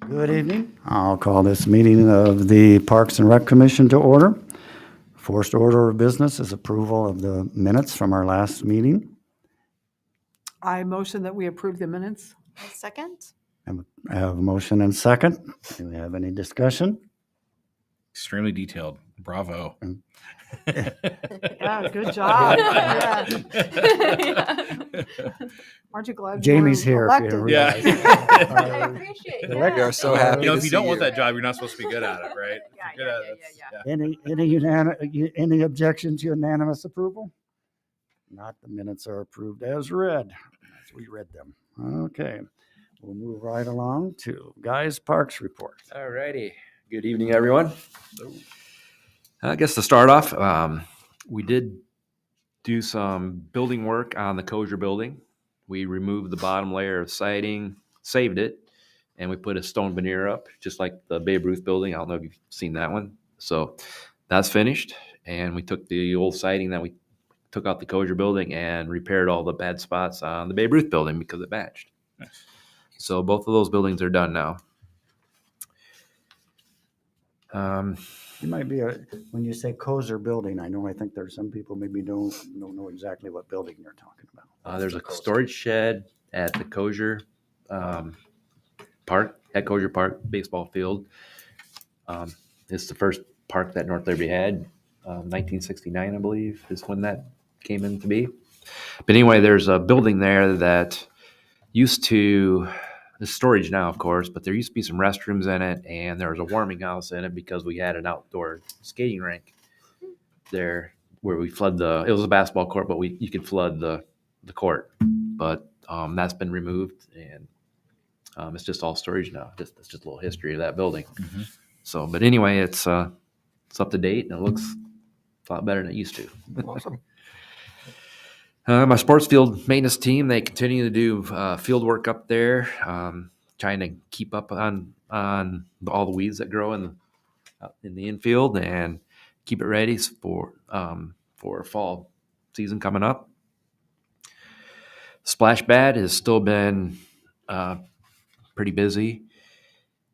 Good evening. I'll call this meeting of the Parks and Rec Commission to order. First order of business is approval of the minutes from our last meeting. I motion that we approve the minutes. Second? I have a motion and second. Do we have any discussion? Extremely detailed. Bravo. Yeah, good job. Yeah. Aren't you glad Jamie's you were here, if you elected? realize. I appreciate it. We are so happy You know, to if you see don't you. want that job, you're not supposed to be good at it, right? Yeah, If you're good at it, Any objections to unanimous approval? Not, the minutes are approved as read, as we read them. Okay, we'll move right along to Guys Parks report. All righty. Good evening, everyone. I guess to start off, we did do some building work on the Kosher building. We removed the bottom layer of siding, saved it, and we put a stone veneer up, just like the Babe Ruth building. I don't know if you've seen that one. So that's finished. And we took the old siding that we took out the Kosher building and repaired all the bad spots on the Babe Ruth building because it matched. Nice. So both of those buildings are done now. You might be when you say Kozer building, I think there's some people maybe don't know exactly what building you're talking about. There's a storage shed at the Kosher Park, at Kosher Park baseball field. It's the first park that North Liberty had. 1969, I believe, is when that came into be. But anyway, there's a building there that used to, the storage now, of course, but there used to be some restrooms in it, and there was a warming house in it because we had an outdoor skating rink there where we flood it was a basketball court, but you could flood the court. But that's been removed, and it's just all storage now. It's just a little history of that building. Mm-hmm. So, but anyway, it's up to date, and it looks a lot better than it used to. Awesome. My sports field maintenance team, they continue to do field work up there, trying to keep up on all the weeds that grow in the infield and keep it ready for fall season coming up. Splash Pad has still been pretty busy.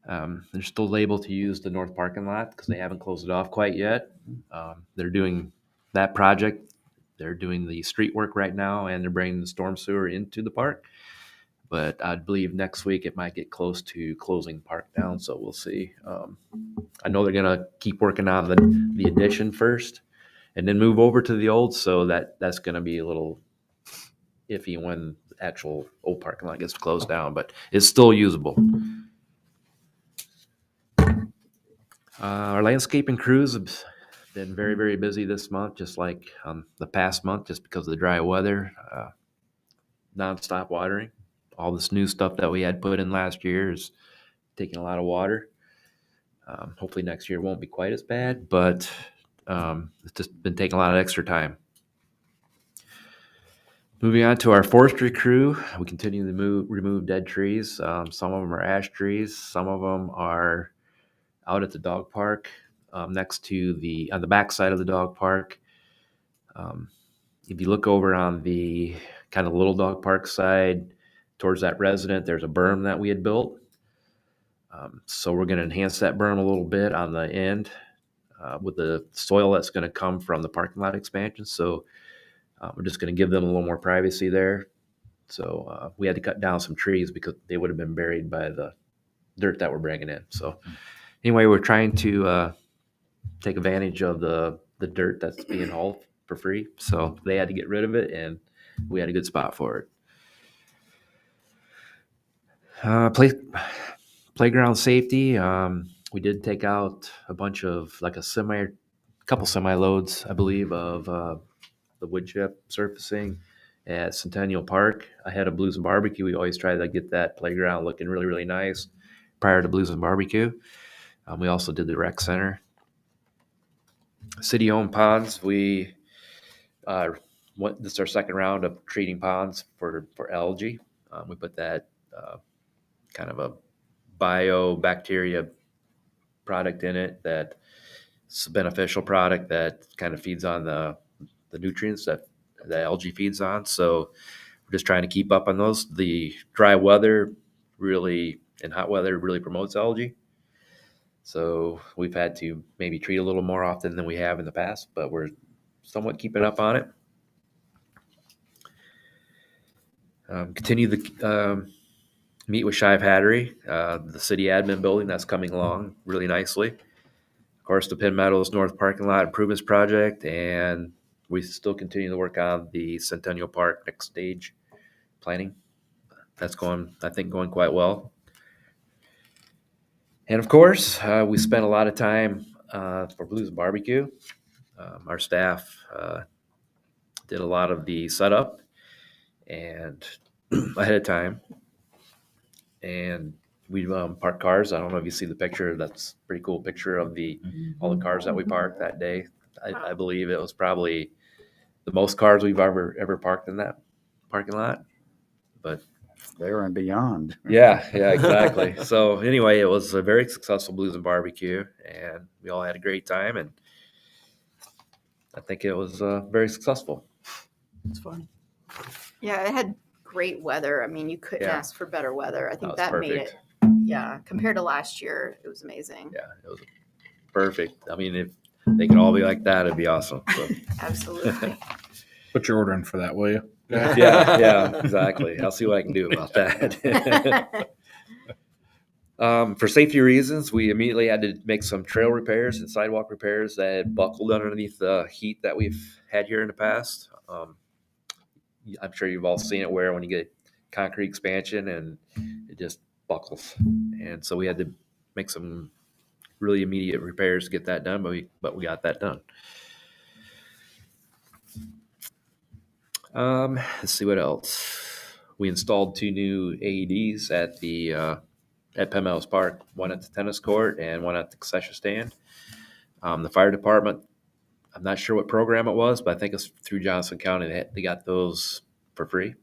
They're still able to use the north parking lot because they haven't closed it off quite yet. They're doing that project. They're doing the street work right now, and they're bringing the storm sewer into the park. But I believe next week it might get close to closing the park down, so we'll see. I know they're going to keep working on the addition first and then move over to the old, so that's going to be a little iffy when the actual old parking lot gets closed down, but it's still usable. Our landscaping crews have been very, very busy this month, just like the past month, just because of the dry weather. Nonstop watering. All this new stuff that we had put in last year is taking a lot of water. Hopefully next year won't be quite as bad, but it's just been taking a lot of extra time. Moving on to our forestry crew, we continue to remove dead trees. Some of them are ash trees. Some of them are out at the dog park, next to on the back side of the dog park. If you look over on the kind of little dog park side towards that resident, there's a berm that we had built. So we're going to enhance that berm a little bit on the end with the soil that's going to come from the parking lot expansion. So we're just going to give them a little more privacy there. So we had to cut down some trees because they would have been buried by the dirt that we're bringing in. So anyway, we're trying to take advantage of the dirt that's being hauled for free. So they had to get rid of it, and we had a good spot for it. Playground safety. We did take out a bunch of couple semi loads, I believe, of the wood chip surfacing at Centennial Park ahead of Blues and Barbecue. We always try to get that playground looking really, really nice prior to Blues and Barbecue. We also did the rec center. City-owned ponds. This is our second round of treating ponds for algae. We put that kind of a biobacteria product in it that's a beneficial product that kind of feeds on the nutrients that the algae feeds on. So we're just trying to keep up on those. The dry weather really, in hot weather, really promotes algae. So we've had to maybe treat a little more often than we have in the past, but we're somewhat keeping up on it. Continue the meet with Shive Hattery, the city admin building that's coming along really nicely. Of course, the Penn Meadows North Parking Lot Improvements Project, and we still continue to work on the Centennial Park next stage planning. That's going, I think, going quite well. And of course, we spent a lot of time for Blues Barbecue. Our staff did a lot of the setup and ahead of time. And we parked cars. I don't know if you see the picture. That's a pretty cool picture of all the cars that we parked that day. I believe it was probably the most cars we've ever parked in that parking lot. But There and beyond. yeah, exactly. So anyway, it was a very successful Blues and Barbecue, and we all had a great time, and I think it was very successful. It's fun. Yeah, it had great weather. I mean, you couldn't Yeah. ask for better weather. I think was that made perfect. it, yeah, compared to last year, it was amazing. Yeah, it was perfect. I mean, if they could all be like that, it'd be awesome. So. Absolutely. Put your order in for that, will you? Yeah, exactly. I'll see what I can do about that. For safety reasons, we immediately had to make some trail repairs and sidewalk repairs that had buckled underneath the heat that we've had here in the past. I'm sure you've all seen it where when you get concrete expansion and it just buckles. And so we had to make some really immediate repairs to get that done, but we got that done. Let's see what else. We installed 2 new AEDs at Penn Meadows Park, one at the tennis court and one at the concession stand. The fire department, I'm not sure what program it was, but I think it's through Johnson County. They got those for free.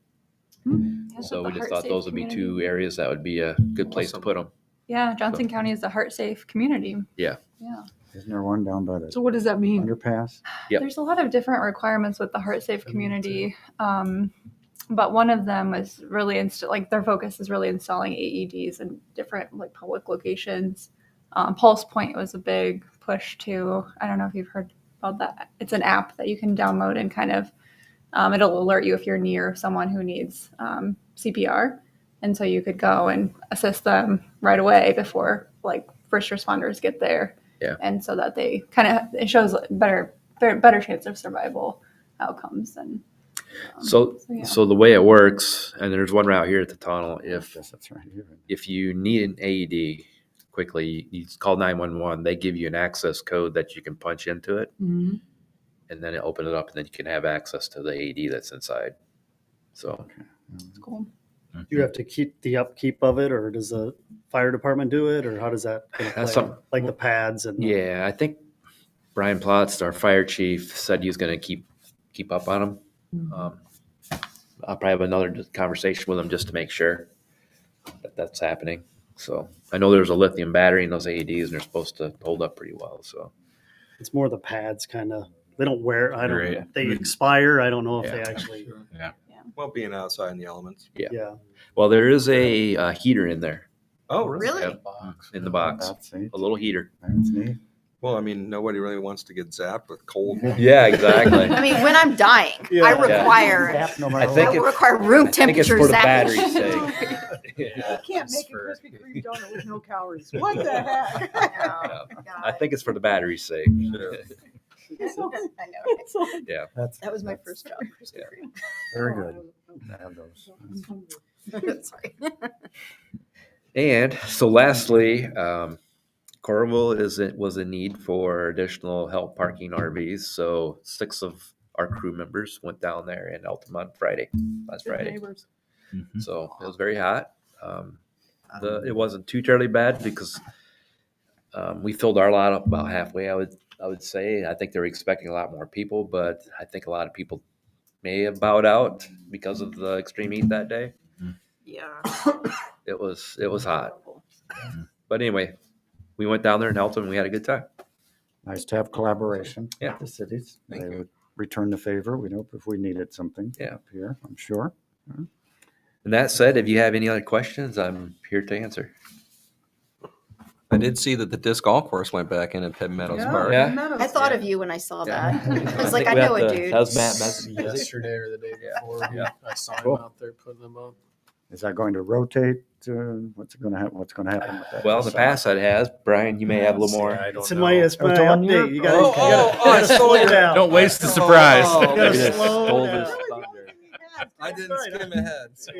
So we just thought those would be 2 areas that would be a good place to put them. Yeah, Johnson County is a heart safe community. Yeah. Yeah. Isn't there one down by the So what does that mean? underpass? Yep. There's a lot of different requirements with the heart safe community. But one of them was really their focus is really installing AEDs in different like public locations. Pulse Point was a big push too. I don't know if you've heard about that. It's an app that you can download and kind of it'll alert you if you're near someone who needs CPR, and so you could go and assist them right away before like first responders get there. Yeah. And so that they it shows better chance of survival outcomes and. So yeah. So the way it works, and there's one route here at the tunnel. If Yes, that's right here. if you need an AED quickly, you call 911. They give you an access code that you can punch into it, Mhm. and then it open it up, and then you can have access to the AED that's inside. So It's cool. Do you have to keep the upkeep of it, or does the fire department do it, or how does that kind of That's play? some- Like the pads and yeah, I think Brian Plotz, our fire chief, said he was going to keep up on them. I'll probably have another conversation with him just to make sure that that's happening. So I know there's a lithium battery in those AEDs, and they're supposed to hold up pretty well. So it's more the pads kind of. They don't wear. I don't Right. know. They expire. I don't know if Yeah. they actually. Yeah. Well, being outside in the elements. Yeah. well, there is a heater in there Oh, Really? Yep. in the box, That's neat. a little heater. That's neat. Well, I mean, nobody really wants to get zapped with cold. Yeah, exactly. I mean, when I'm dying, Yeah. I require, Zap no I matter think I what. require room I think it's temperature for the zapping. battery's sake. I can't make a Krispy Kreme donut with no calories. What the heck? Oh, I God. think it's for the battery's sake. Sure. I know. Yeah. That's That was my first job. Krispy very good. I have those. Kreme. Sorry. And so lastly, Coralville was in need for additional help parking RVs. So 6 of our crew members went down there and helped them on last Friday. Neighbors. So it was very hot. It wasn't too terribly bad because we filled our lot up about halfway. I would say. I think they were expecting a lot more people, but I think a lot of people may have bowed out because of the extreme heat that day. Yeah. It was hot. But anyway, we went down there and helped them, and we had a good time. Nice to have collaboration Yeah. with the cities. Thank They you. would return the favor. We'd hope if we needed something Yeah. up here, I'm sure. And that said, if you have any other questions, I'm here to answer. I did see that the disc golf course went back in at Penn Meadows Yeah, Park. Yeah. Penn Meadows. I thought Yeah. of you when I saw Yeah. that. I was like, think I we know have a to- dude. That was Matt Messi. Yesterday or the day Yeah. before, Yeah. I saw Cool. him out there putting them up. Is that going to rotate? What's going to happen? What's going to happen with that? Well, in the past it has. Brian, you may have a little more. I don't It's in know. my, it's my It's on your- update. You gotta, Oh, you gotta, oh, I stole your- down. Don't waste the surprise. Oh, You gotta Look at this. slow Stole down. this Really, the thunder. only thing we had. I didn't That's right. skim ahead. So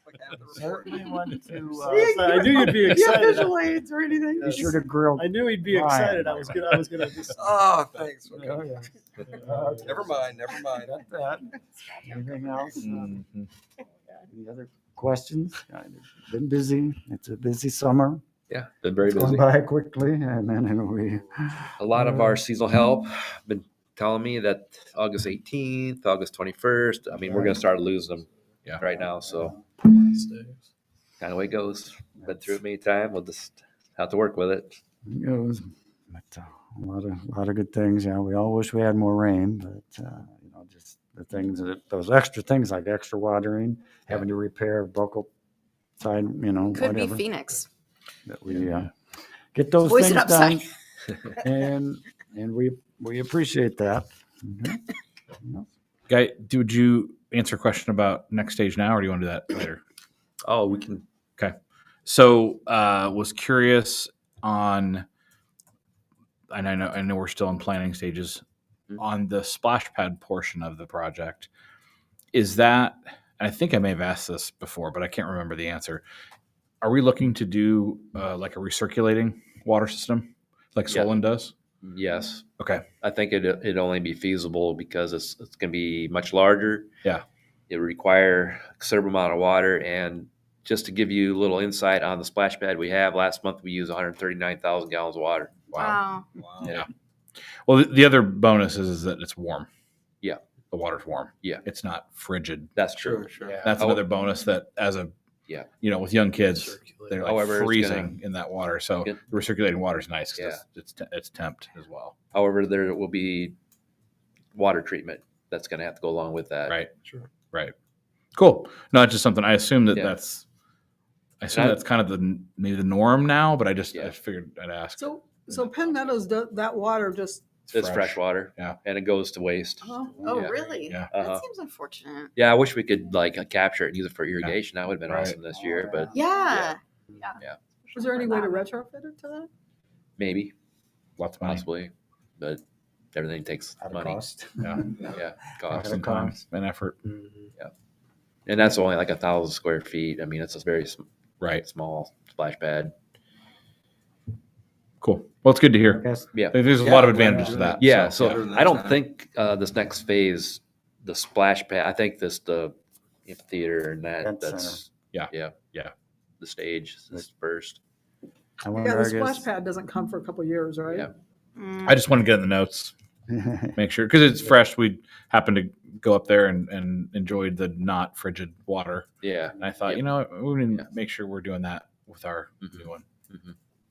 like half the report. Certainly want to I knew you'd be You have excited. visual aids or anything? be sure to grill. I knew he'd be Ryan. excited. I was gonna just. Oh, thanks. Okay. Oh, yeah. Never mind. Never mind. Got that. Anything else? Mhm. Any other questions? It's been busy. It's a busy summer. Yeah, been very It's gone busy. by quickly, and then we. A lot of our seasonal help been telling me that August 18th, August 21st. I mean, we're gonna start losing them Yeah. right now. So Wednesdays. kind of way it goes. Been through it many times. We'll just have to work with it. It goes, but a lot of good things. Yeah, we all wish we had more rain, but just the things those extra things like extra watering, having to repair vocal side, Could be whatever. Phoenix. That we get those Voice things it upside. done, and we appreciate that. Mhm. Guy, would you answer a question about next stage now, or do you want to do that later? Oh, we can. So, was curious on, and I know we're still in planning stages Mhm. on the splash pad portion of the project. Is that? I think I may have asked this before, but I can't remember the answer. Are we looking to do like a recirculating water system, like Yeah. Solon does? Yes, Okay. I think it'd only be feasible because it's going to be much larger. Yeah. It would require a considerable amount of water. And just to give you a little insight on the splash pad we have, last month we used 139,000 gallons of water. Wow. Wow. Yeah. Well, the other bonus is that it's warm. Yeah. The water's warm. Yeah. It's not frigid. That's true. Sure. That's Oh. another bonus that as a, Yeah. with young kids, Circulate. they're like However, it's freezing in that water. So Good. the recirculating water is nice. 'Cause Yeah. It's temp as well. However, there will be water treatment that's going to have to go along with that. Right. Sure. Right. Cool. No, it's just something I assume that Yeah. that's And I- kind of maybe the norm now, but I Yeah. figured I'd ask. So Penn Meadows, that water just, It's fresh water. Yeah. And it goes to waste. oh, Oh, Yeah. really? Yeah. Uh-huh. That seems unfortunate. Yeah, I wish we could capture it and use it for irrigation. That would have been Right. awesome this year, but Yeah. is there any way to retrofit it to that? maybe, Lots of money. possibly, but everything takes At a money. cost. Yeah. Yeah, cost. At a Time cost. and effort. And that's only like 1,000 square feet. I mean, it's a very Right. small splash pad. Cool. Well, it's good to hear. Yes. Yeah. There's a Yeah, lot of I'm advantages glad to that. Yeah, So, so better than I don't that. think this next phase, the splash pad, I think the amphitheater and Event that's Yeah. yeah, Yeah. the stage is first. I wonder, Yeah, I the splash guess- pad doesn't come for a couple years, right? Yeah. Mm. I just want to get in the notes, make sure, because it's fresh. We happened to go up there and enjoyed the not frigid water. Yeah. And I thought, Yep. we need to Yeah. make sure we're doing that with our Mhm. new one.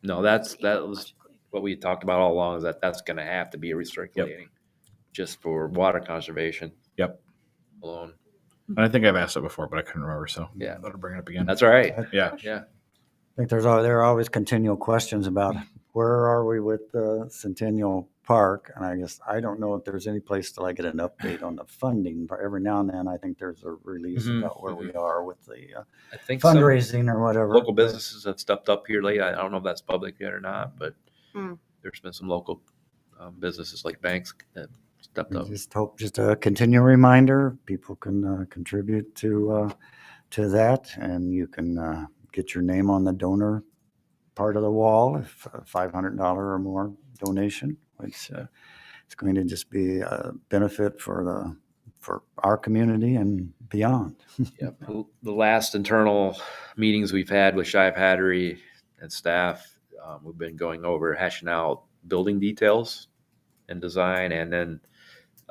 No, that was what we talked about all along, is that's going to have to be recirculating just for water conservation. Yep. Alone. And I think I've asked it before, but I couldn't remember. So Yeah. I'll bring it up again. That's all right. Yeah. Yeah. I think there are always continual questions about where are we with the Centennial Park, and I guess I don't know if there's any place till I get an update on the funding. But every now and then, I think there's a release Mhm, about where we are with the I think some fundraising or whatever. local businesses have stepped up here lately. I don't know if that's public yet or not, but Hmm. there's been some local businesses like banks that stepped We up. just hope, just a continual reminder, people can contribute to that, and you can get your name on the donor part of the wall if $500 or more donation, which it's going to just be a benefit for our community and beyond. Yep. The last internal meetings we've had with Shive Hattery and staff, we've been going over hashing out building details and design, and then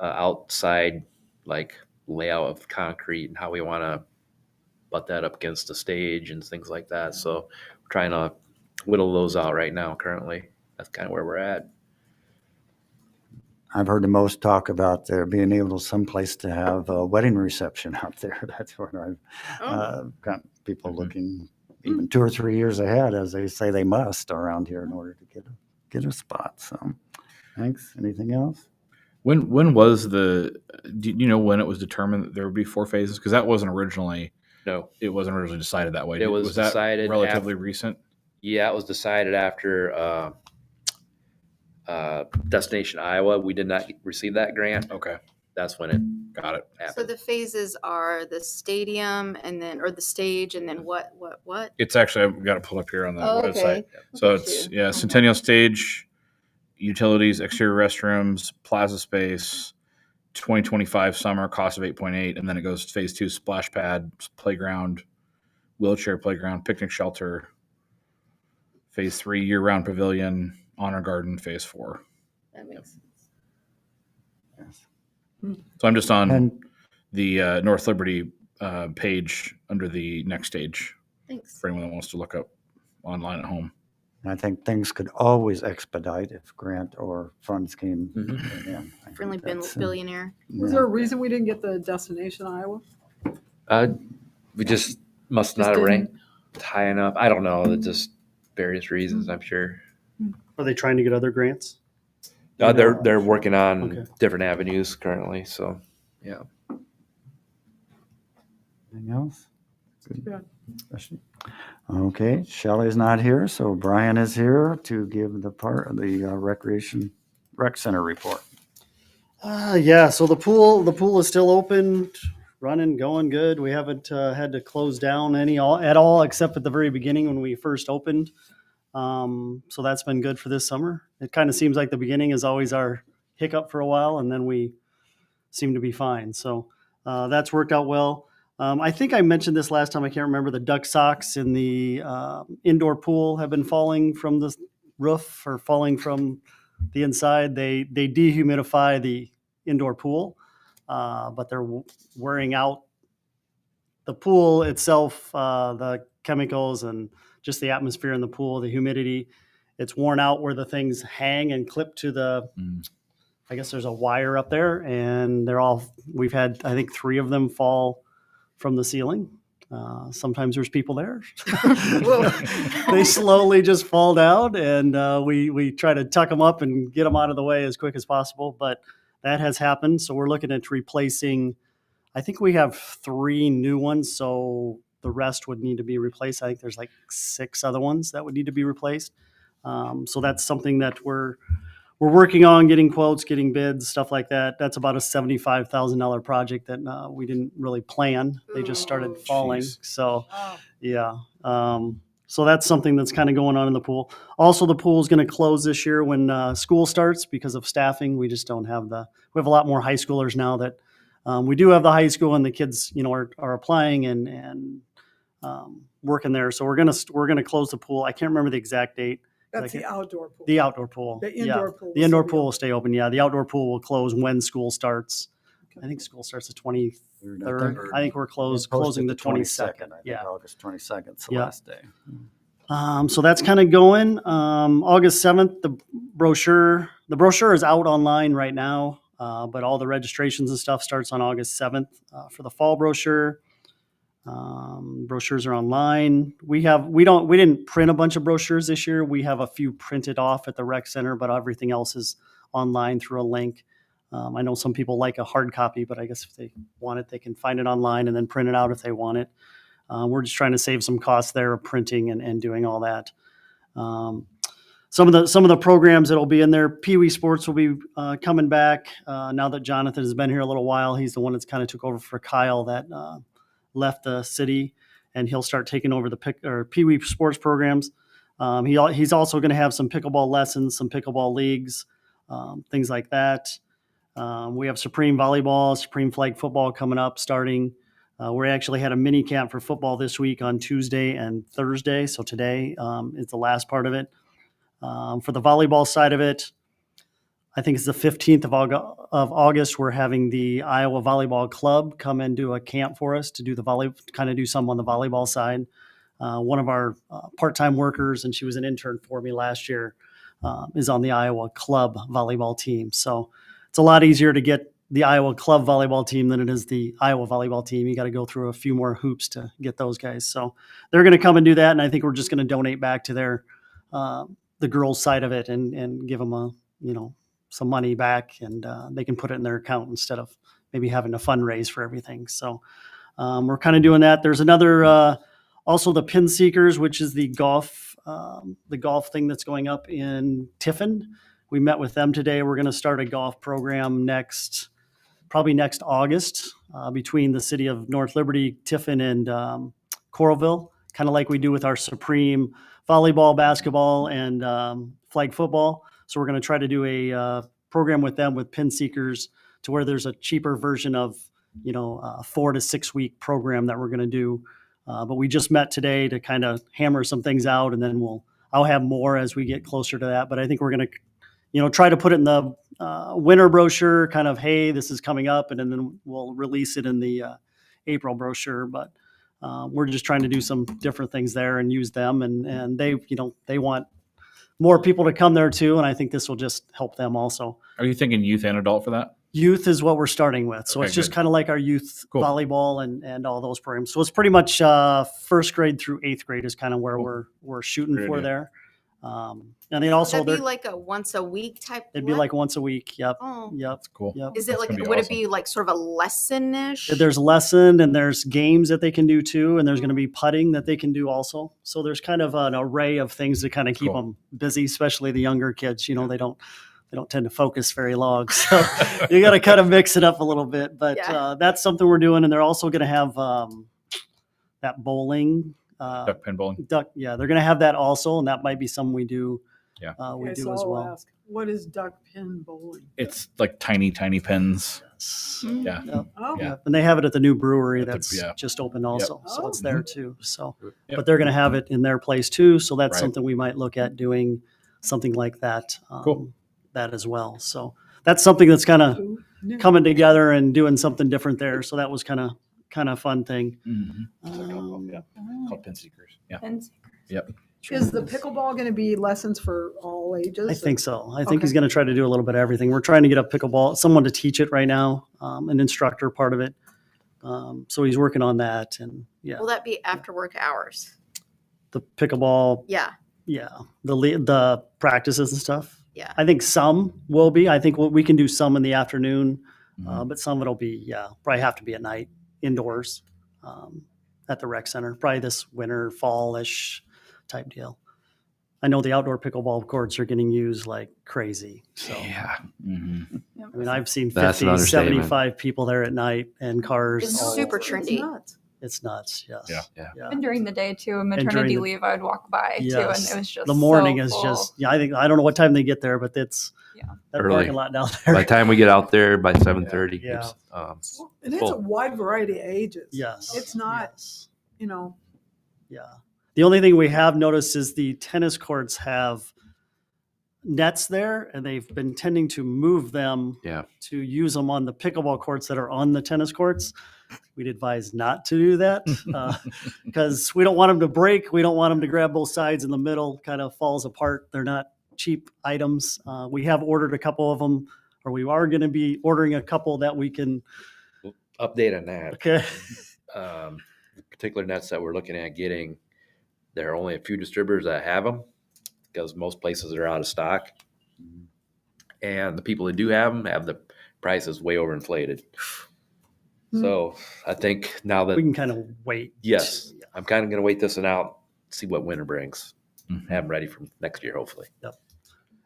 outside like layout of concrete and how we want to butt that up against the stage and things like that. So we're trying to whittle those out right now. Currently, that's kind of where we're at. I've heard the most talk about there being able someplace to have a wedding reception out there. That's what I've got people Mhm. looking even 2 or 3 years ahead, as they say they must around here in order to get a spot. So, thanks. Anything else? When was the? Do you know when it was determined that there would be 4 phases? Because that wasn't originally. No, It wasn't originally decided that way. It was that decided relatively recent? yeah, it was decided after Destination Iowa. We did not receive that grant. Okay, That's when it got it. So happened. the phases are the stadium and then, or the stage and then what? It's actually I've got it pulled up here on the Oh, website. okay. So Look at it's you. Centennial Stage, utilities, exterior restrooms, plaza space, 2025 summer, cost of 8.8, and then it goes to phase 2, splash pad, playground, wheelchair playground, picnic shelter, phase 3, year-round pavilion, honor garden, phase 4. That makes sense. Yes. So I'm just on And the North Liberty page under the next stage Thanks. for anyone that wants to look up online at home. I think things could always expedite if grant or funds came in. I think Friendly that's, billionaire. Was yeah. there a reason we didn't get the Destination Iowa? We just must Just not have didn't- ranked high enough. I don't know. It's just various reasons, I'm sure. Are they trying to get other grants? They're working on Okay. different avenues currently. So yeah. Anything else? Good bad. question. Okay, Shelley's not here, so Brian is here to give the rec center report. Yeah, so the pool is still open, running, going good. We haven't had to close down at all, except at the very beginning when we first opened. So that's been good for this summer. It kind of seems like the beginning is always our hiccup for a while, and then we seem to be fine. So that's worked out well. I think I mentioned this last time. I can't remember. The duck socks in the indoor pool have been falling from the roof or falling from the inside. They dehumidify the indoor pool, but they're wearing out the pool itself, the chemicals and just the atmosphere in the pool, the humidity. It's worn out where the things hang and clip to the. I guess there's a wire up there, and we've had, I think, 3 of them fall from the ceiling. Sometimes there's people there. They slowly just fall down, and we try to tuck them up and get them out of the way as quick as possible. But that has happened. So we're looking at replacing, I think we have 3 new ones. So the rest would need to be replaced. I think there's like 6 other ones that would need to be replaced. So that's something that we're working on, getting quotes, getting bids, stuff like that. That's about a $75,000 project that we didn't really plan. They just started falling. Jeez. So, Wow. yeah. So that's something that's kind of going on in the pool. Also, the pool is going to close this year when school starts because of staffing. We just don't have we have a lot more high schoolers now that we do have the high school, and the kids, are applying and working there. So we're gonna close the pool. I can't remember the exact date. That's the outdoor pool. The outdoor pool. The indoor pool. The indoor pool will stay open. Yeah, the outdoor pool will close when school starts. I think school starts the 23rd. I think we're closing the 22nd. I think Yeah. August 22nd is the Yeah. last day. So that's kind of going. August 7th, the brochure is out online right now, but all the registrations and stuff starts on August 7th for the fall brochure. Brochures are online. We didn't print a bunch of brochures this year. We have a few printed off at the rec center, but everything else is online through a link. I know some people like a hard copy, but I guess if they want it, they can find it online and then print it out if they want it. We're just trying to save some costs there of printing and doing all that. Some of the programs that'll be in there, Pee Wee Sports will be coming back now that Jonathan has been here a little while. He's the one that's kind of took over for Kyle that left the city, and he'll start taking over the Pee Wee Sports programs. He's also going to have some pickleball lessons, some pickleball leagues, things like that. We have Supreme Volleyball, Supreme Flag Football coming up starting. We actually had a mini camp for football this week on Tuesday and Thursday. So today is the last part of it. For the volleyball side of it, I think it's the 15th of August. We're having the Iowa Volleyball Club come and do a camp for us to do do some on the volleyball side. One of our part-time workers, and she was an intern for me last year, is on the Iowa Club volleyball team. So it's a lot easier to get the Iowa club volleyball team than it is the Iowa volleyball team. You got to go through a few more hoops to get those guys. So they're going to come and do that. And I think we're just going to donate back to their, the girls side of it and give them some money back, and they can put it in their account instead of maybe having to fundraise for everything. So we're kind of doing that. There's another, also the Pin Seekers, which is the golf thing that's going up in Tiffin. We met with them today. We're going to start a golf program probably next August, between the city of North Liberty, Tiffin, and Coralville, kind of like we do with our Supreme volleyball, basketball, and flag football. So we're going to try to do a program with them with Pin Seekers, to where there's a cheaper version of, a 4 to 6 week program that we're going to do. But we just met today to kind of hammer some things out, and then I'll have more as we get closer to that. But I think we're going to, try to put it in the winter brochure, kind of, hey, this is coming up, and then we'll release it in the April brochure. But we're just trying to do some different things there and use them, and they want more people to come there too, and I think this will just help them also. Are you thinking youth and adult for that? Youth is what we're starting with. So Okay, it's just good. kind of like our youth Cool. volleyball and all those programs. So it's pretty much first grade through 8th grade is kind of where Cool. we're shooting Great for idea. there. And then also Would that be they're- like a once a week type? it'd be like once a week. Yep. Oh. Yep. That's cool. Yep. Is it That's like, gonna be would awesome. it be like sort of a lesson-ish? There's lesson and there's games that they can do too. And there's going to be putting that they can do also. So there's kind of an array of things to kind of keep Cool. them busy, especially the younger kids. They don't tend to focus very long. So you got to kind of mix it up a little bit, but Yeah. that's something we're doing. And they're also going to have that bowling. Duck pin bowling. Yeah, they're going to have that also. And that might be something we do. Yeah. We Okay, do so as I'll well. ask, what is duck pin bowling? It's like tiny pins. Yeah. Yep. Oh, Yeah. And they have it at the new brewery At the- that's yeah. just opened also. So it's Oh. there too. So, Yep. but they're going to have it in their place too. So that's Right. something we might look at doing, something like that. Cool. That as well. So that's something that's kind of Who knew? coming together and doing something different there. So that was kind of a fun thing. Mm-hmm. Yeah. Called pin seekers. Yeah. And Yep. Is the pickleball going to be lessons for all ages? I think so. I think Okay. he's going to try to do a little bit of everything. We're trying to get a pickleball, someone to teach it right now, an instructor part of it. So he's working on that, and yeah, Will that be after work hours? the pickleball, Yeah. yeah, the practices and stuff. Yeah. I think some will be. I think we can do some in the afternoon, Mhm. but some of it'll be, probably have to be at night, indoors, at the rec center, probably this winter, fall-ish type deal. I know the outdoor pickleball courts are getting used like crazy. So, Yeah. Mm-hmm. I mean, I've seen That's an 50, understatement. 75 people there at night and cars. It's all super over. It's trendy. nuts. It's nuts. Yes. Yeah. Yeah. And during the day too, during maternity the- leave, I would walk by too, and Yes. it was just The morning so is full. just, I don't know what time they get there, but it's Yeah. that Early. parking lot down there. By the time we get out there by 7:30, Yeah. it's And it's a full. wide variety of ages. Yes. It's not, Yes. Yeah. The only thing we have noticed is the tennis courts have nets there, and they've been tending to move them Yeah. to use them on the pickleball courts that are on the tennis courts. We'd advise not to do that because we don't want them to break. We don't want them to grab both sides in the middle, kind of falls apart. They're not cheap items. We have ordered a couple of them, or we are going to be ordering a couple that we can. Update on that. Okay. The particular nets that we're looking at getting, there are only a few distributors that have them because most places are out of stock. And the people that do have them have the prices way overinflated. So I think now that, We can kind of wait. yes, I'm kind of going to wait this one out, see what winter brings. Mhm. Have them ready for next year, hopefully.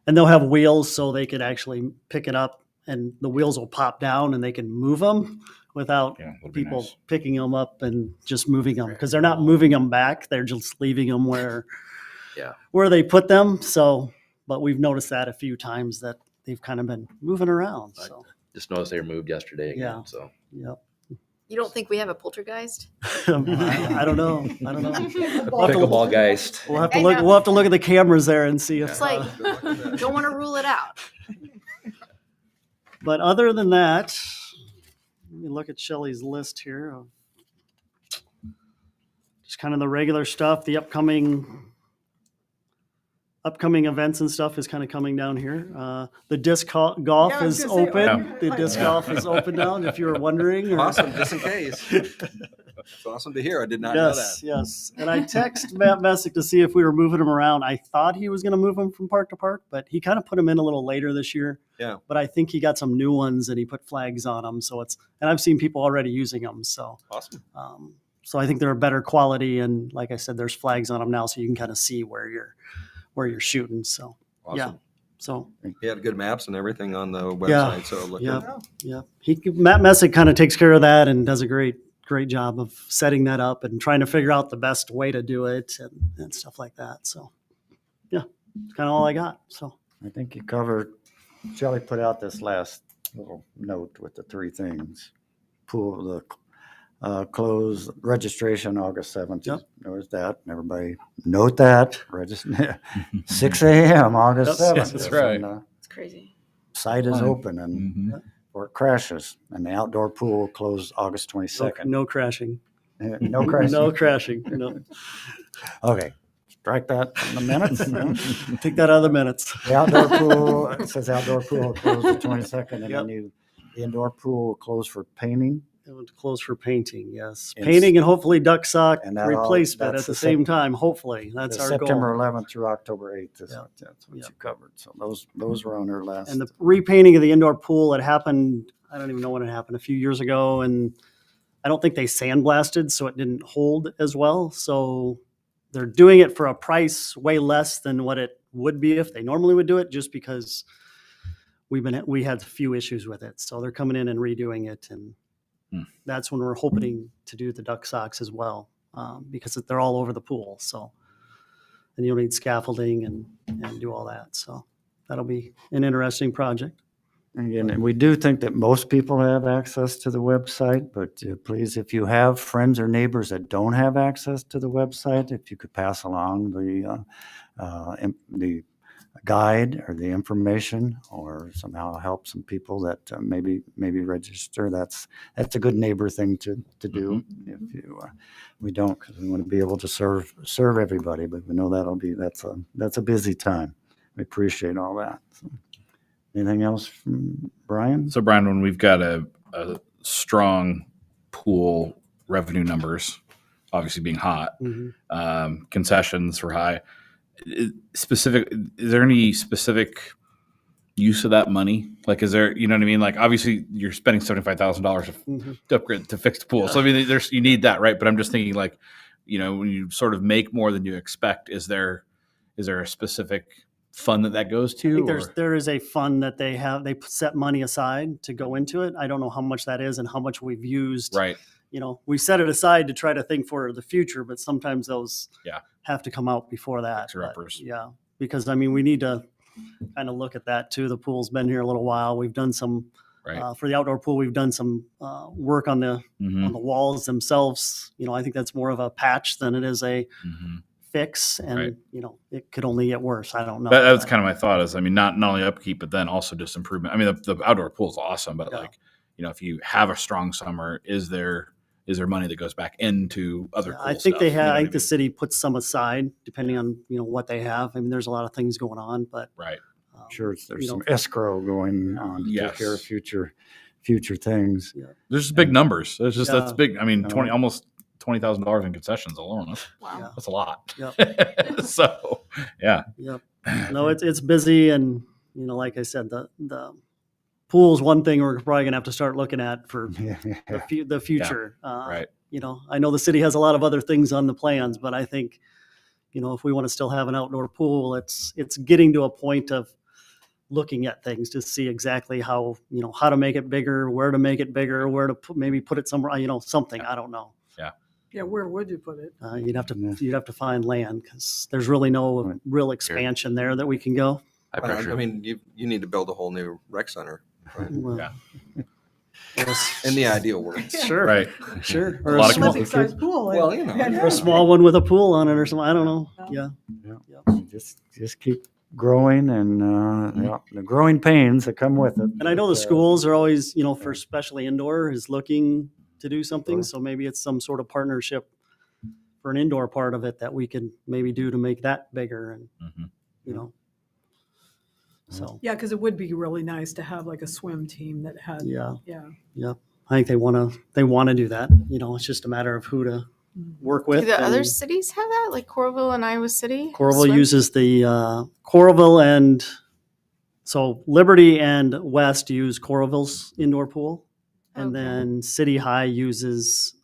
And they'll have wheels so they can actually pick it up, and the wheels will pop down and they can move them without Yeah. That'd be people nice. picking them up and just moving them, because they're not moving them back. They're just leaving them Yeah. where they put them. So, but we've noticed that a few times that they've kind of been moving around. So, Just noticed they were moved yesterday again. Yeah. So yep. You don't think we have a poltergeist? I don't know. We'll have to pickleball geist. We'll have to look. We'll have to look at the cameras there and see if. It's like, don't want to rule it out. But other than that, let me look at Shelley's list here of just kind of the regular stuff, the upcoming upcoming events and stuff is kind of coming down here. The disc golf Yeah, I was is gonna say, open. oh, The yeah. disc Yeah. golf is open now, if you were wondering. or- Awesome, just in case. It's awesome to hear. I did not know that. Yes. And I texted Matt Messick to see if we were moving him around. I thought he was going to move him from park to park, but he kind of put him in a little later this year. Yeah. But I think he got some new ones and he put flags on them. So and I've seen people already using them. So, Awesome. so I think they're a better quality. And like I said, there's flags on them now, so you can kind of see where you're shooting. So, Awesome. yeah. So, He had good maps and everything on the website, so it looked yeah. good. yeah. Matt Messick kind of takes care of that and does a great job of setting that up and trying to figure out the best way to do it and stuff like that. So, yeah, it's kind of all I got. So, I think you covered, Shelley put out this last little note with the three things. Pool, the close registration August 7th. Yep. Notice that. And everybody note that. 6 a.m. August Yep. 7th. That's right. And, It's crazy. site is Fine. open and Mhm. or it crashes. And the outdoor pool will close August 22nd. no crashing. No crashing. No crashing. No. Okay. Strike that from the minutes. Take that out of the minutes. The outdoor pool, it says outdoor pool will close the 22nd, and Yep. then the indoor pool will close for painting. It would close for painting, yes. It's- Painting and hopefully duck sock And that all- replacement that's at the the same sep- time, hopefully. That's The our September goal. 11th through October 8th is Yep. that's what Yep. you covered. So those were on our last. And the repainting of the indoor pool, it happened, I don't even know when it happened, a few years ago. And I don't think they sandblasted, so it didn't hold as well. So they're doing it for a price way less than what it would be if they normally would do it, just because we had a few issues with it. So they're coming in and redoing it. And that's when we're hoping to do the duck socks as well, because they're all over the pool. So, and you'll need scaffolding and do all that. So that'll be an interesting project. Again, and we do think that most people have access to the website, but please, if you have friends or neighbors that don't have access to the website, if you could pass along the guide or the information, or somehow help some people that maybe register. That's a good neighbor thing to do. If you we don't, because we want to be able to serve everybody, but we know that's a busy time. We appreciate all that. So. Anything else from Brian? So, Brian, when we've got a strong pool revenue numbers, obviously being hot, concessions were high. Is there any specific use of that money? Like, is there, you know what I mean? Like, obviously, you're spending $75,000 to upgrade to fix the pool. So, I mean, you need that, right? But I'm just thinking, like, when you sort of make more than you expect, is there a specific fund that goes to? I think there is a fund that they set money aside to go into it. I don't know how much that is and how much we've used. Right. We set it aside to try to think for the future, but sometimes those Yeah. have to come out before that. Fixer-uppers. Yeah, because I mean, we need to kind of look at that too. The pool's been here a little while. We've done some Right. for the outdoor pool. We've done some work on the Mhm. walls themselves. I think that's more of a patch than it is a Mhm. fix, and Right. it could only get worse. I don't know. That's kind of my thought is, I mean, not only upkeep, but then also just improvement. I mean, the outdoor pool is awesome, but Yeah. like, if you have a strong summer, is there money that goes back into other Yeah, cool I think stuff? they You know have. what I I think the mean? city puts some aside depending on what they have. I mean, there's a lot of things going on, but Right. Sure, there's some escrow going on to take care of Yes. future things. There's just big numbers. It's just, that's Yeah. big. I mean, Uh-huh. almost $20,000 in concessions alone. Wow. That's a lot. Yep. So, yeah. Yep. No, it's busy, and like I said, the pool's one thing we're probably gonna have to start looking at for the future. Right. I know the city has a lot of other things on the plans, but I think, if we want to still have an outdoor pool, it's getting to a point of looking at things to see exactly how to make it bigger, where to make it bigger, where to maybe put it somewhere, something. I don't know. Yeah, where would you put it? You'd have Yeah. to find land, because there's really no Right. real expansion there that we can go. High Well, pressure. I mean, you need to build a whole new rec center Well, Yeah. in the ideal world. Sure. Right. Sure. A Or lot a of small, Olympic sized pool. Well, or a small one with a pool on it or something. I don't know. Yeah. Yeah. Just keep growing and the growing pains that come with it. And I know the But, schools are always, for especially indoor, is looking to do something. Sure. So maybe it's some sort of partnership for an indoor part of it that we could maybe do to make that bigger. And Mhm. you know. So, Yeah, because it would be really nice to have like a swim team that had, yeah, yeah. I think they want to do that. You know, it's just a matter of who to work with. Do the other and cities have that? Like Coralville and Iowa City? Coralville Swim? uses the Coralville, and so Liberty and West use Coralville's indoor pool. And Okay. then City High uses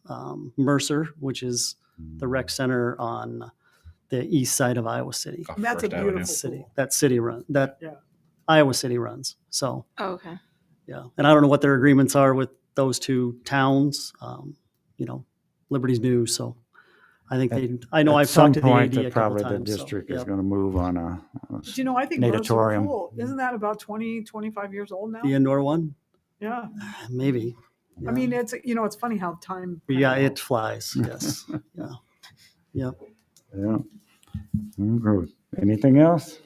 Mercer, which is the rec center on the east side of Iowa City. Off That's a First Avenue. beautiful City pool. that city run that Yeah. Iowa City runs. So Oh, okay. yeah, and I don't know what their agreements are with those two towns. You know, Liberty's new, so I think I know At I've some talked to the point, AD a couple probably times. the so, district is yep. going to move on a But you know, I think Mercer natatorium. Pool, isn't that about 20, 25 years old now? The indoor one, Yeah. maybe. I mean, it's, you know, it's funny how time. Yeah, it flies. Yes. Yeah. Yep. Yeah. Good. Anything else?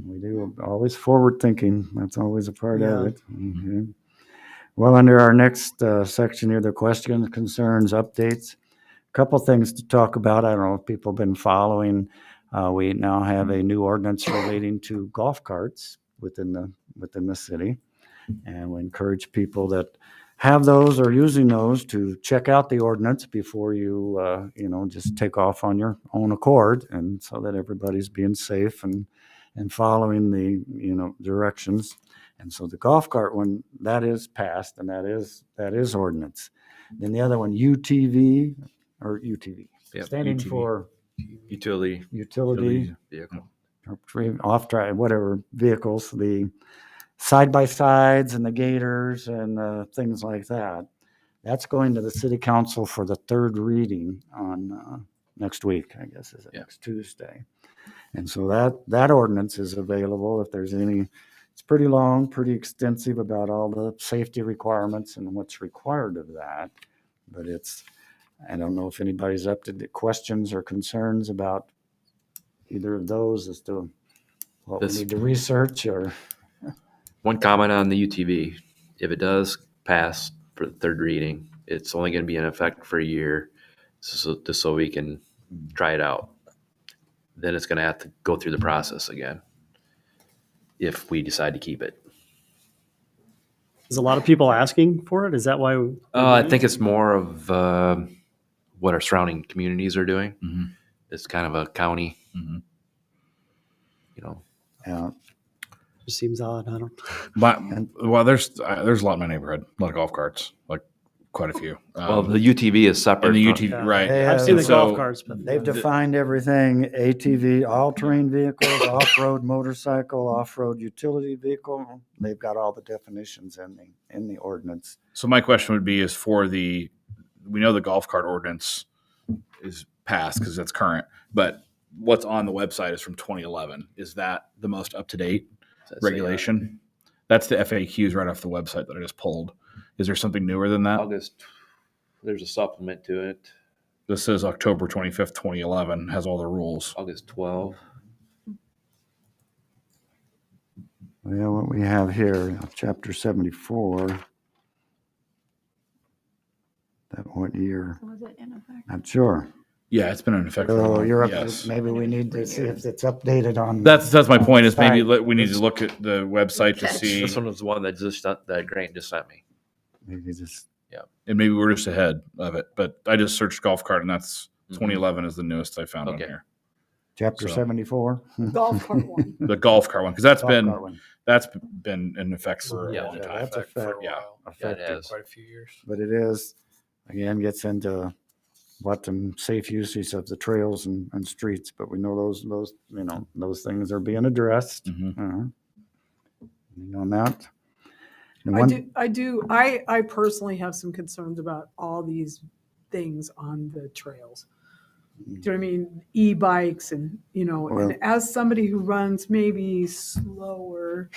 We do always forward thinking. That's always a part Yeah. of it. Mhm. Well, under our next section here, the questions, concerns, updates. A couple things to talk about. I don't know if people have been following. We now have a new ordinance relating to golf carts within the city, and we encourage people that have those or using those to check out the ordinance before you just take off on your own accord, and so that everybody's being safe and following the directions. And so the golf cart one, that is passed, and that is ordinance. Then the other one, UTV or UTV, Yep, standing UTV. for Utility utility vehicle. off-drive, whatever vehicles, the side-by-sides and the gators and things like that. That's going to the city council for the third reading on next week, I guess, is it Yeah. next Tuesday. And so that ordinance is available if there's any. It's pretty long, pretty extensive about all the safety requirements and what's required of that. But I don't know if anybody's up to the questions or concerns about either of those as to what we This- need to research or. One comment on the UTV. If it does pass for the third reading, it's only going to be in effect for a year, just so we can try it out. Then it's going to have to go through the process again if we decide to keep it. Is a lot of people asking for it? Is that why? I think it's more of what our surrounding communities are doing. Mhm. It's kind of a county, Mhm. Yeah, Just seems odd. I don't. There's a lot in my neighborhood, a lot of golf carts, like quite a few. well, the UTV is separate. and the from- UTV, Yeah. right? Yeah, I've seen the And golf so- carts, but they've defined everything: ATV, all-terrain vehicles, off-road motorcycle, off-road utility vehicle. They've got all the definitions in the ordinance. So my question would be: we know the golf cart ordinance is passed because that's current, but what's on the website is from 2011. Is that the most up to date That's regulation? That's the FAQs right off the website that I just pulled. Is there something newer than that? August. There's a supplement to it. This says October 25th, 2011, has all the rules. August 12. Well, what we have here, chapter 74. That what year? Was it in effect? Not sure. Yeah, it's been in effect for a Oh, while. you're up. Yes. Maybe we need to see if it's updated on. That's my point. Is maybe Site. we need to look at the website to Okay. see, This one was the one that Grant just sent me. Maybe just. and maybe we're just ahead of it. But I just searched golf cart, and that's Mhm. 2011 is the newest I found on Okay. here. Chapter So- 74. Golf cart one. The golf cart one, because that's Golf been cart one. in effect for Yeah, a long yeah, time. that's a For a fact. Yeah. while. Yeah, it Effective. has. Quite a few years. But it is, again, gets into what safe usage of the trails and streets. But we know those things are being addressed. Mhm. On that. And I personally have some concerns about all these things on the trails. Do you know what I mean? E-bikes and, Well- and as somebody who runs maybe slower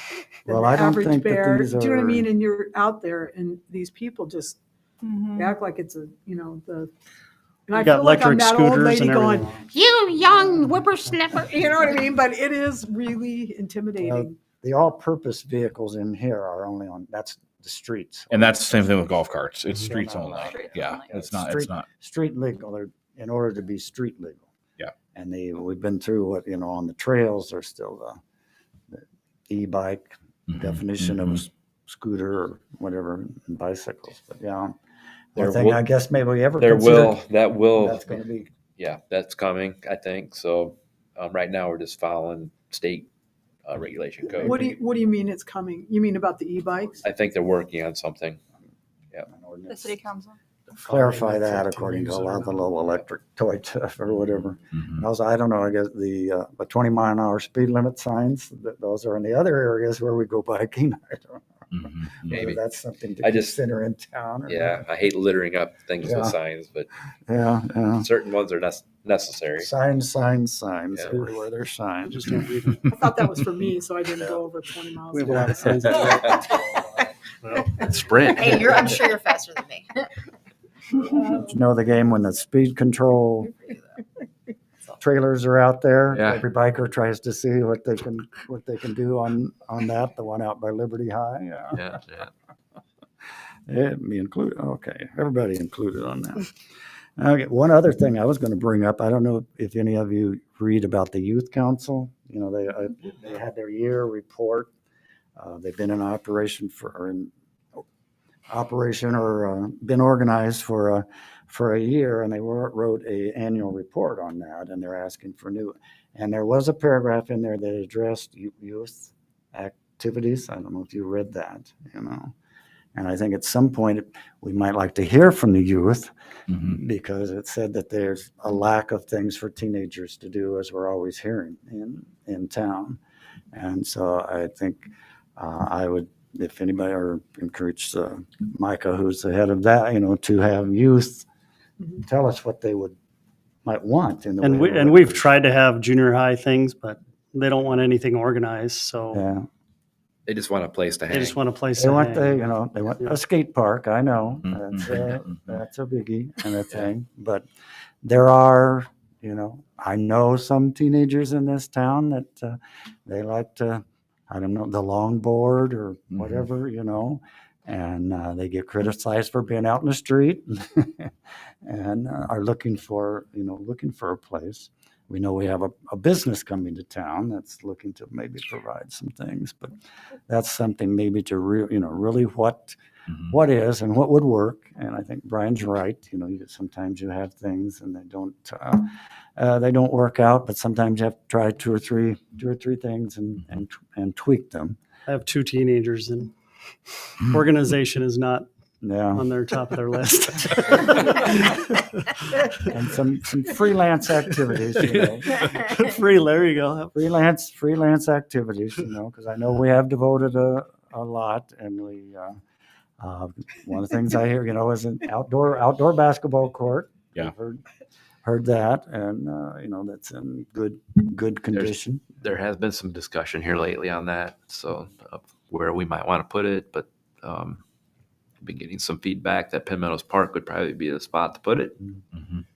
than Well, the I don't average think that bear, these do you know what I are- mean? And you're out there and these people just Mhm. act like it's and I You got feel like I'm electric that old scooters lady and going, everything. you young whippersnapper, you know what I mean? But it is really intimidating. the all-purpose vehicles in here are only that's the streets. And that's the same thing with golf carts. It's Mhm. streets Yeah. only. Streets Yeah, only. it's not. It's Street- not. Street legal, or in order to be street legal. Yeah. And we've been through what, on the trails, there's still e-bike Mhm, definition of a mhm. scooter or whatever, and bicycles. But yeah, There one thing will- I guess maybe we ever There considered, that will, that's going to be, yeah, that's coming, I think. So right now we're just following state regulation code. What do you mean it's coming? You mean about the e-bikes? I think they're working on something. an The ordinance. city council. Clarify that according to a lot of the little electric toy stuff or whatever. Mhm. Also, I don't know, I guess the 20-mile-an-hour speed limit signs, those are in the other areas where we go biking. I don't know Mhm. Maybe. whether that's something to I just- consider in town or Yeah, I hate littering up things Yeah. with signs, but not. Yeah. certain ones are necessary. Signs. Yeah. Everywhere there's signs. Just don't read them. I thought that was for me, so I didn't go over 20 miles. We have an a lot hour. of signs that Well, Sprint. Hey, I'm sure you're faster than me. You know the game when the speed control trailers are out there. Yeah. Every biker tries to see what they can do on that. The one out by Liberty High. Yeah. Yeah. Yeah, me included. Okay, everybody included on that. Okay, one other thing I was going to bring up. I don't know if any of you read about the Youth Council. You know, they had their year report. They've been in operation been organized for a year, and they wrote a annual report on that, and they're asking for new. And there was a paragraph in there that addressed youth activities. I don't know if you read that. You know. And I think at some point we might like to hear from the youth Mhm. because it said that there's a lack of things for teenagers to do, as we're always hearing in town. And so I think I would, if anybody, or encourage Micah, who's the head of that, you know, to have youth tell us what they might want in the And way of we've recreation. tried to have junior high things, but they don't want anything organized. So Yeah, They just want a place to hang. they just want a place they to want hang. they want Yeah. a skate park. I know Mhm. that's a biggie and a thing, but there are, you know, I know some teenagers in this town that they like to, I don't know, the longboard or whatever, you know, and they get criticized for being out in the street and are looking for a place. We know we have a business coming to town that's looking to maybe provide some things, but that's something maybe to really Mhm. what is and what would work. And I think Brian's right. You know, sometimes you have things and they don't work out, but sometimes you have to try two or three things and tweak them. I have 2 teenagers, and organization is not Yeah, on their top of their list. and some freelance activities. You know. There you go. freelance activities, you know, because I know we have devoted a lot, and we one of the things I hear, you know, is an outdoor basketball court. Yeah. We've heard that, and you know, that's in good condition. There has been some discussion here lately on that, so of where we might want to put it, but been getting some feedback that Penn Meadows Park would probably be the spot to put it. Mhm.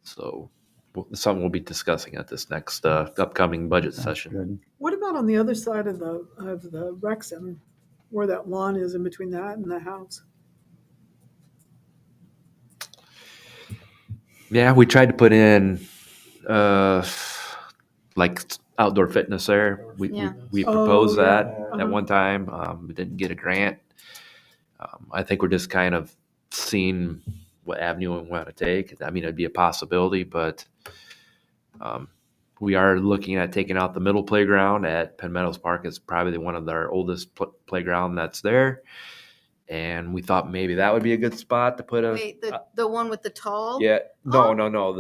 So something we'll be discussing at this next upcoming budget session. Good. What about on the other side of the rec center, where that lawn is in between that and the house? Yeah, we tried to put in like outdoor fitness there. Yeah. We Oh, proposed yeah. that Uh-huh. at one time. We didn't get a grant. I think we're just kind of seeing what avenue we want to take. I mean, it'd be a possibility, but we are looking at taking out the middle playground at Penn Meadows Park. It's probably one of our oldest playground that's there. And we thought maybe that would be a good spot to put a. Wait, the one with the tall? Yeah, Oh. no,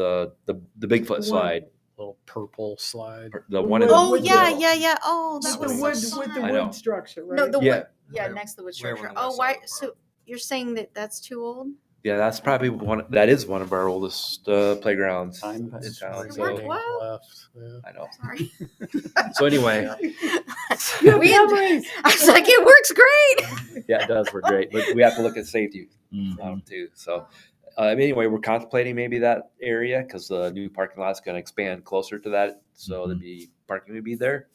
the Bigfoot One. slide. little purple slide. The one in Oh, With yeah, the- yeah. Oh, that With the was wood, so with the fun. I know. wood structure, right? No, the Yeah. wood. Yeah, next to the wood Where structure. we're on Oh, the why? side. So you're saying that that's too old? Yeah, that's probably that is one of our oldest playgrounds Time in pass. town. It So worked well. Left. Yeah. I know. Sorry. So anyway, We had- I was like, it works great. yeah, it does work great, but we have to look at safety Mhm. too. So anyway, we're contemplating maybe that area because the new parking lot is going to expand closer to that, so there'd be parking would be there.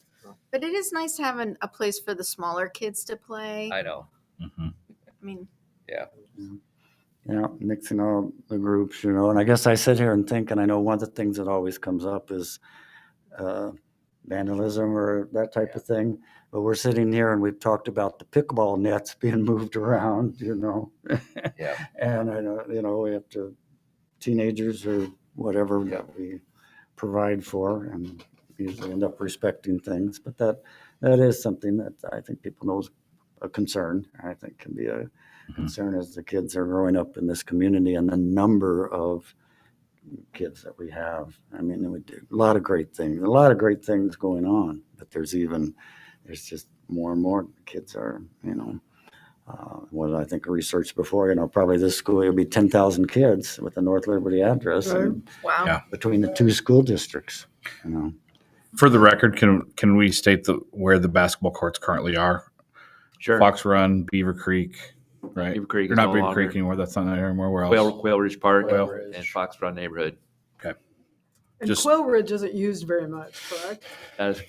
But it is nice to have a place for the smaller kids to play. I know. Mhm. I mean, Yeah, mixing all the groups, you know, and I guess I sit here and think, and I know one of the things that always comes up is vandalism or that type of thing. But we're sitting here and we've talked about the pickleball nets being moved around, Yeah. And I know, we have to, teenagers or whatever that we provide for, and usually end up respecting things. But that is something that I think people know is a concern. I think can be a concern as the kids are growing up in this community and the number of kids that we have. I mean, we do a lot of great things going on, but there's just more and more kids are, what I think research before, probably this school, it'll be 10,000 kids with the North Liberty address and Wow. Yeah. between the two school districts, For the record, can we state where the basketball courts currently are? Sure. Fox Run, Beaver Creek, right? Beaver Creek They're is not no Beaver longer. Creek anymore. That's not there anymore. Where else? Quail Ridge Park Quail and Fox Run neighborhood. And Just- Quill Ridge isn't used very much, correct? That is,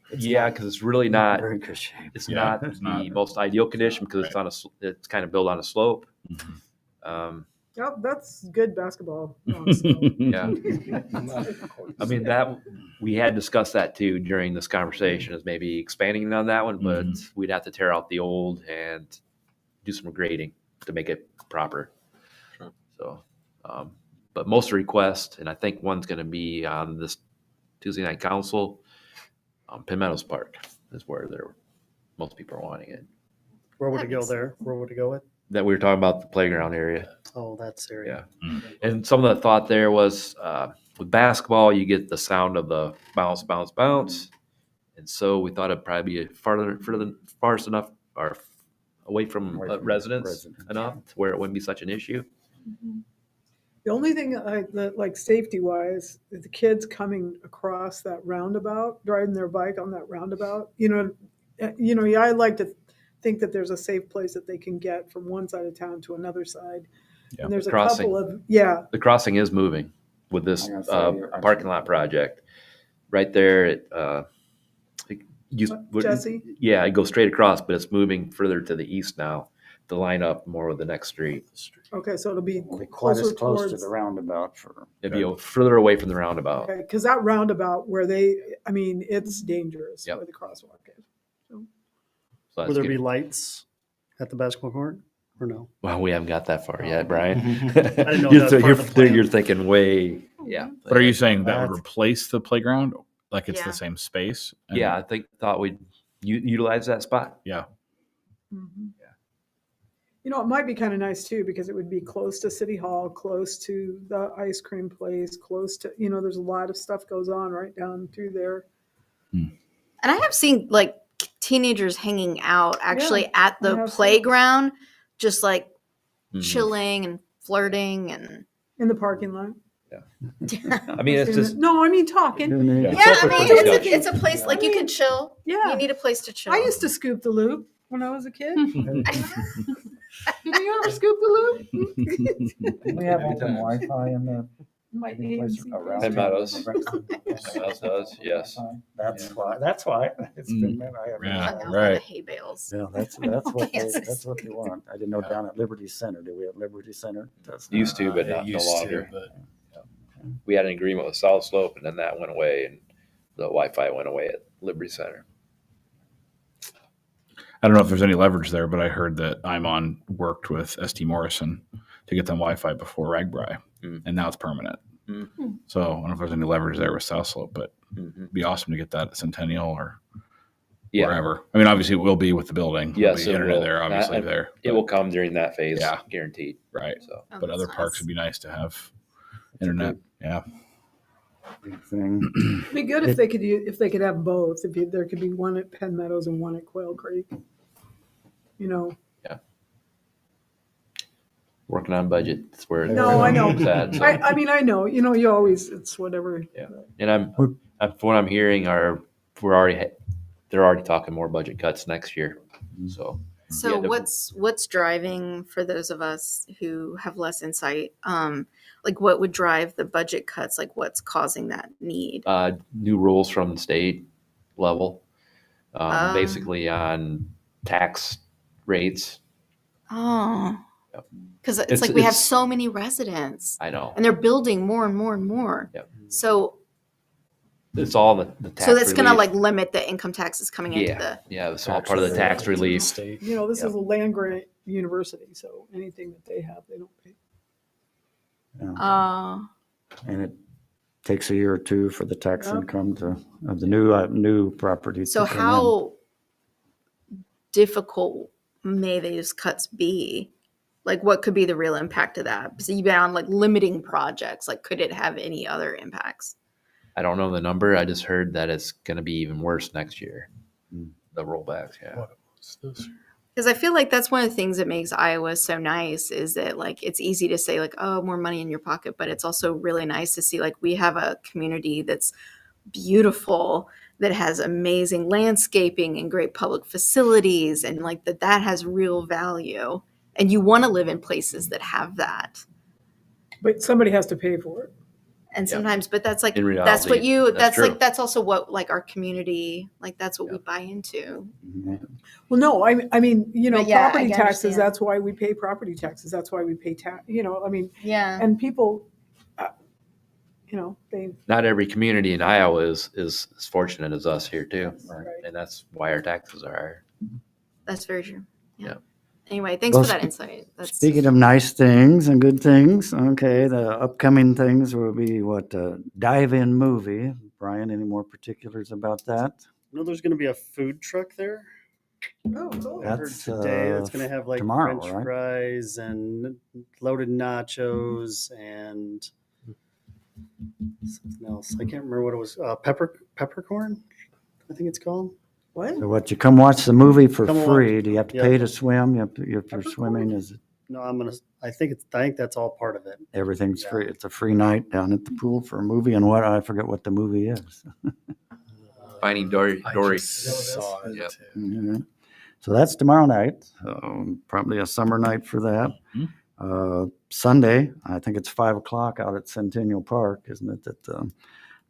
because it's really not. very good shape. It's Yeah, not it's the not. most ideal condition because it's kind of built on a slope. Mhm. Yep, that's good basketball. honestly. Yeah. I mean, that we had discussed that too during this conversation, is maybe expanding on that one, but we'd have to tear out the old and do some grading to make it proper. Sure. So, but most requests, and I think one's going to be on this Tuesday night council, Penn Meadows Park is where most people are wanting it. Where would That it go makes there? Where would it go with? That we were talking about the playground area. Oh, that's area. Yeah. And some of the thought there was with basketball, you get the sound of the bounce, bounce, bounce. And so we thought it'd probably be farthest enough or away from residents enough to where it wouldn't be such an issue. The only thing like safety wise, the kids coming across that roundabout, driving their bike on that roundabout, I like to think that there's a safe place that they can get from one side of town to another side. Yeah. And there's a Crossing. couple of, yeah, The crossing is moving with this I'm gonna say- parking lot project. Right there, it Jesse? Yeah, it goes straight across, but it's moving further to the east now to line up more with the next street. Okay, so it'll be Won't be quite as closer close to towards, the roundabout for. It'd be further away from the roundabout. okay, because that roundabout where it's dangerous Yep. where the crosswalk is. So that's Will there good. be lights at the basketball court or no? Well, we haven't got that far yet, Brian. didn't know you're, that was part of the plan. you're thinking way, yeah. But are you saying that would That's- replace the playground? Like it's Yeah. the same space? And- Yeah, I thought we'd utilize that spot. Yeah. Mhm. It might be kind of nice too, because it would be close to City Hall, close to the ice cream place, close to, there's a lot of stuff goes on right down through there. And I have seen like teenagers hanging out actually at I the have seen. playground, just like Mhm. chilling and flirting and In the parking lot. I mean, it's just No, I mean talking. yeah, It's I open mean for discussion. it's a place like you can chill. Yeah. You need a place to chill. I used to scoop the loop when I was a kid. Did you ever scoop the loop? We have open Wi-Fi in the. My any place hands. around Penn town? Meadows. Meadows does, yes. That's Yeah. why. That's why. It's been. I haven't- Yeah. hung out by right. the hay bales. Yeah, that's Kansas. what they want. I didn't know down at Liberty Center. Do we have Liberty Center? That's Used to, but It no used to, longer. but We had an agreement with South Slope, and then that went away, and the Wi-Fi went away at Liberty Center. I don't know if there's any leverage there, but I heard that I'm worked with ST Morrison to get them Wi-Fi before Ragbri, Mm. and now it's permanent. Mm. So I don't know if there's any leverage there with South Slope, but Mhm. it'd be awesome to get that at Centennial or Yeah, wherever. I mean, obviously it will be with the building. There'll Yes, be it internet will. there, obviously I- there. it will come during that phase, Yeah. guaranteed. Right. So Oh, But that's other parks nice. would be nice to have internet. Yeah. big thing. It'd be good if they could have both. There could be one at Penn Meadows and one at Quail Creek. working on budget. That's where No, I know. it's at, so. I mean, I know, you always, it's whatever. And from what I'm hearing, they're already talking more budget cuts next year. So So Yeah, the- what's driving for those of us who have less insight? Like what would drive the budget cuts? Like what's causing that need? new rules from the state level, Ah. basically on tax rates. Oh, Yep. because it's It's- like we have it's- so many residents I know. and they're building more and more and more. Yep. So It's all the tax So that's gonna relief. like limit the income taxes coming into the. Yeah, it's all part of the tax relief. State. You know, this Yep. is a land grant university, so anything that they have, they don't pay. And it takes a year or two for the tax Yep. income of the new property. So to come in. how difficult may those cuts be? Like, what could be the real impact of that? So you've been on like limiting projects. Like, could it have any other impacts? I don't know the number. I just heard that it's going to be even worse next year. The rollbacks, yeah. What was this? Because I feel like that's one of the things that makes Iowa so nice is that like it's easy to say like, oh, more money in your pocket, but it's also really nice to see like we have a community that's beautiful, that has amazing landscaping and great public facilities, and like that has real value. And you want to live in places that have that. But somebody has to pay for it. And Yeah. sometimes, but that's like In that's what reality, you that's that's true. like that's also what like our community like that's what Yeah. we buy into. Well, no, I mean, you know, But yeah, property I taxes, understand. that's why we pay property taxes. That's why we pay tax, you know, I mean, Yeah. and people, you know, they, Not every community in Iowa is as fortunate as us here too. Right. And that's why our taxes are higher. That's very true. Yeah. Yeah. Anyway, thanks Well, for that insight. That's Speaking of nice things and good things, okay, the upcoming things will be what, dive-in movie. Brian, any more particulars about that? You know, there's going to be a food truck there. oh, cool. I heard That's, today it's going to have like tomorrow, French right? fries and loaded nachos and something else. I can't remember what it was. Peppercorn, I think it's called. What? So what, you come watch the movie for Come watch free? it. Do you have to Yeah. pay to swim? If you're Peppercorn? swimming, is it, No, I think that's all part of it. everything's Yeah. free? It's a free night down at the pool for a movie, and what, I forget what the movie is. Finding Dory. I Dory. just saw it. Yep. too. Mhm. So that's tomorrow night. So probably a summer night for that. Sunday, I think it's 5 o'clock out at Centennial Park, isn't it? That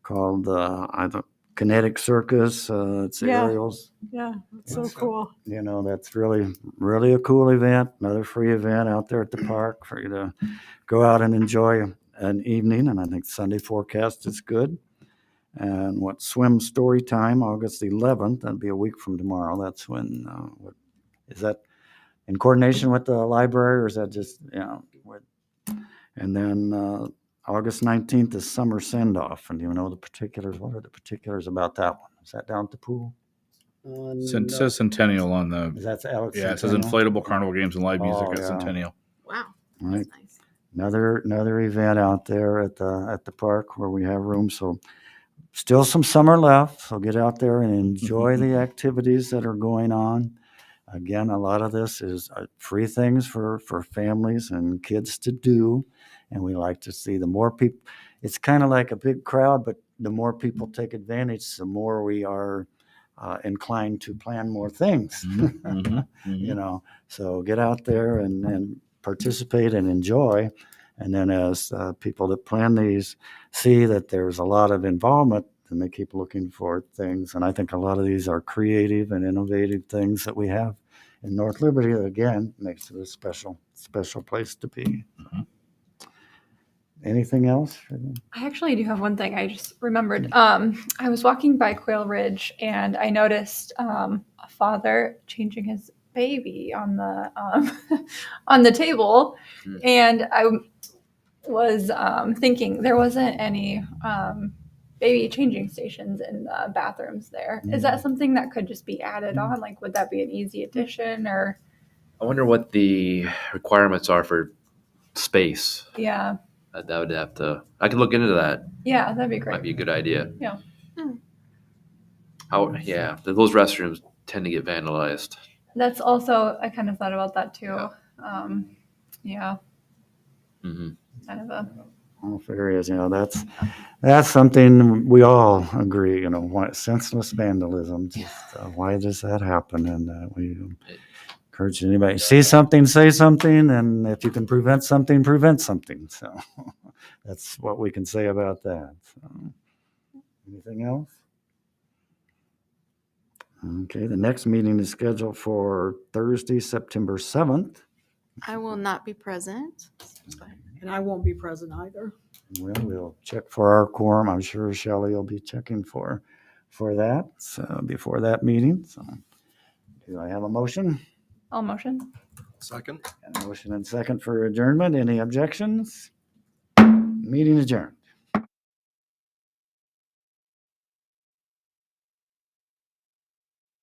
called either Kinetic Circus. It's the Yeah. aerials. Yeah, it's so cool. You know, that's really a cool event. Another free event out there at the park for you to go out and enjoy an evening. And I think Sunday forecast is good. And what swim story time, August 11th. That'll be a week from tomorrow. That's when. What is that? In coordination with the library, or is that just What? And then August 19th is summer send off. And do you know the particulars? What are the particulars about that one? Is that down at the pool? It says Centennial on the. Is that Alex? Yeah, it says Centennial? inflatable carnival games and live music Oh, at yeah. Centennial. wow. Right. That's nice. Another event out there at the park where we have room. So still some summer left. So get out there and enjoy the activities that are going on. Again, a lot of this is free things for families and kids to do. And we like to see the more people. It's kind of like a big crowd, but the more people take advantage, the more we are inclined to plan more things. You know, so get out there and participate and enjoy. And then as people that plan these see that there's a lot of involvement, then they keep looking for things. And I think a lot of these are creative and innovative things that we have in North Liberty that, again, makes it a special place to be. Anything else? I actually do have one thing I just remembered. I was walking by Quail Ridge and I noticed a father changing his baby on the on the table, and I was thinking there wasn't any baby changing stations in the bathrooms there. Is that something that could just be added on? Like, would that be an easy addition, or? I wonder what the requirements are for space. Yeah, That would have to. I could look into that. yeah, that'd be great. Might be a good idea. Yeah. Yeah, those restrooms tend to get vandalized. That's also, I kind of thought about that too. Yeah. Mm-hmm. Kind of a. Well, if there is, that's something we all agree, senseless vandalism. Just, why does that happen? And we encourage anybody, see something, say something, and if you can prevent something, prevent something. So that's what we can say about that. So, anything else? Okay, the next meeting is scheduled for Thursday, September 7th. I will not be present. And I won't be present either. We'll check for our quorum. I'm sure Shelley will be checking for that, so before that meeting. So do I have a motion? I'll motion. Second. And a motion and second for adjournment. Any objections? Meeting adjourned.